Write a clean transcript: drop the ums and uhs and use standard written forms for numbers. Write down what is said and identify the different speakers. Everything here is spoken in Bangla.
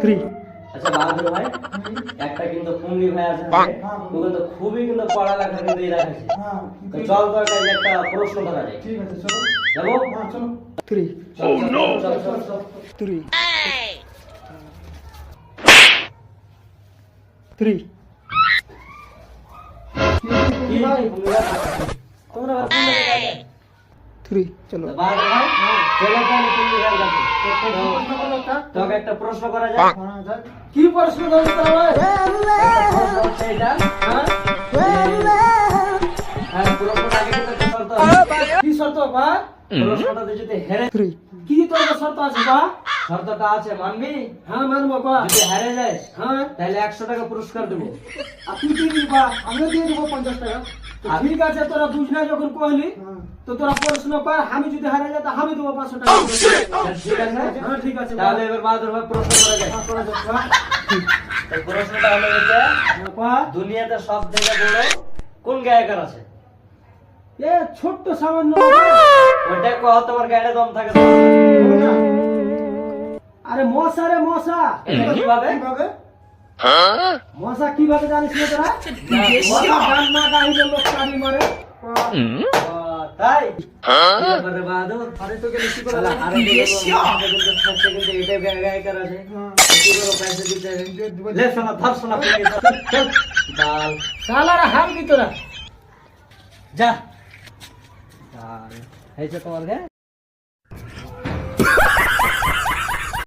Speaker 1: 3
Speaker 2: আচ্ছা বাহাদুর ভাই একটা কিন্তু কুমড়ি ভাই আছে ও কিন্তু খুবই কিন্তু পড়ালেখা কিন্তু এই রাখছে তো চল তো একটা প্রশ্ন করা যায়
Speaker 3: ঠিক আছে চলো
Speaker 2: যাবো
Speaker 3: চলো
Speaker 1: 3
Speaker 2: Oh no
Speaker 1: 3 3
Speaker 2: কি ভাই তোমরা আবার কোন জায়গায় গেলে
Speaker 1: 3 চলো
Speaker 2: বাহাদুর ভাই চলে যান কুমড়ি ভাই কাছে
Speaker 3: প্রশ্ন করো তা
Speaker 2: তোকে একটা প্রশ্ন করা যায়
Speaker 3: কি প্রশ্ন করতে হবে
Speaker 2: প্রশ্ন হচ্ছে এটা হ্যাঁ হ্যাঁ প্রশ্নটা আগে কিন্তু একটা শর্ত আছে
Speaker 3: কি শর্ত বা
Speaker 2: প্রশ্নটাতে যদি হেরে
Speaker 1: 3
Speaker 3: কি তোর শর্ত আছে বা
Speaker 2: শর্তটা আছে মানবি
Speaker 3: হ্যাঁ মানবো বা
Speaker 2: যদি হেরে যাস
Speaker 3: হ্যাঁ
Speaker 2: তাহলে 100 টাকা পুরস্কার দেবো
Speaker 3: আর তুই দিয়ে দিবি বা আমিও দিয়ে দেবো 50 টাকা তো ঠিক আছে তোরা বুঝ না যখন কইলি তো তোরা প্রশ্ন কর আমি যদি হারে যাই তো আমি দেবো 500 টাকা
Speaker 2: ঠিক আছে
Speaker 3: হ্যাঁ ঠিক আছে
Speaker 2: তাহলে এবার বাহাদুর ভাই প্রশ্ন করা যায়
Speaker 3: করা যাক বা
Speaker 2: এই প্রশ্নটা হলো এটা
Speaker 3: বা
Speaker 2: দুনিয়াতে সব থেকে বড় কোন গায়কের আছে
Speaker 3: এ ছোট্ট সামান্য
Speaker 2: ওইটা কহ তোমার গায়ে দম থাকে তো।
Speaker 3: আরে মশা রে মশা
Speaker 2: এটা কিভাবে
Speaker 3: কিভাবে মশা কিভাবে জানিস না তোরা মশা গান না গাইলে লোক কানি মারে
Speaker 2: ও, তাই কি ব্যাপার রে বাহাদুর
Speaker 3: আরে তোকে বেশি করে
Speaker 2: শালা আরে কিন্তু সত্যি কিন্তু এটা গায়কের আছে কি করে পয়সা দিতে হবে? লে শোনা ধর শোনা পেয়ে চল বাল
Speaker 3: শালারা হার কি তোরা
Speaker 2: যা এই যে তোমার গায়ে